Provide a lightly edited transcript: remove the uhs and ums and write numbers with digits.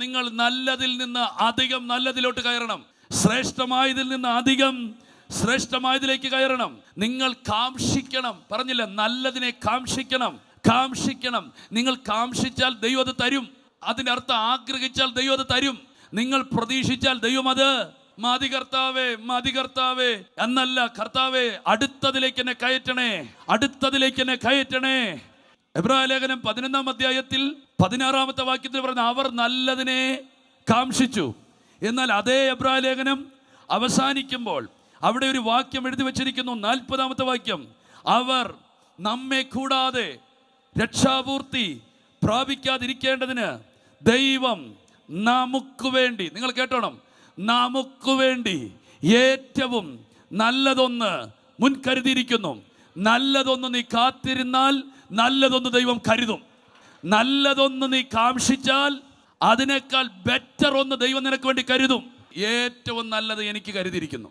നിങ്ങൾ നല്ലതിൽ നിന്ന് അധികം നല്ലതിലോട്ട് കയറണം. ശ്രേഷ്ഠമായതിൽ നിന്ന് അധികം ശ്രേഷ്ഠമായതിലേക്ക് കയറണം. നിങ്ങൾ കാംക്ഷിക്കണം. പറഞ്ഞില്ല, നല്ലതിനെ കാംക്ഷിക്കണം. നിങ്ങൾ കാംക്ഷിച്ചാൽ ദൈവം അത് തരും. അതിൻ്റെ അർത്ഥം ആഗ്രഹിച്ചാൽ ദൈവം അത് തരും. നിങ്ങൾ പ്രതീക്ഷിച്ചാൽ ദൈവം അത് മതി കർത്താവേ എന്നല്ല, കർത്താവേ അടുത്തതിലേക്ക് എന്നെ കയറ്റണേ. എബ്രായ ലേഖനം 11-ാം അധ്യായത്തിൽ 16-ാമത്തെ വാക്യത്തിൽ പറഞ്ഞ അവർ നല്ലതിനെ കാംക്ഷിച്ചു. എന്നാൽ അതേ എബ്രായ ലേഖനം അവസാനിക്കുമ്പോൾ അവിടെ ഒരു വാക്യം എഴുതി വച്ചിരിക്കുന്നു, 40-ാമത്തെ വാക്യം. അവർ നമ്മെ കൂടാതെ രക്ഷാപൂർത്തി പ്രാപിക്കാതിരിക്കേണ്ടതിന് ദൈവം നമുക്ക് വേണ്ടി, നിങ്ങൾ കേട്ടോണം, നമുക്ക് വേണ്ടി ഏറ്റവും നല്ലതൊന്ന് മുൻകരുതിയിരിക്കുന്നു. നല്ലതൊന്ന് നീ കാത്തിരുന്നാൽ നല്ലതൊന്ന് ദൈവം കരുതും. നല്ലതൊന്ന് നീ കാംക്ഷിച്ചാൽ അതിനേക്കാൾ ബെറ്റർ ഒന്ന് ദൈവം നിനക്ക് വേണ്ടി കരുതും. ഏറ്റവും നല്ലത് എനിക്ക് കരുതിയിരിക്കുന്നു.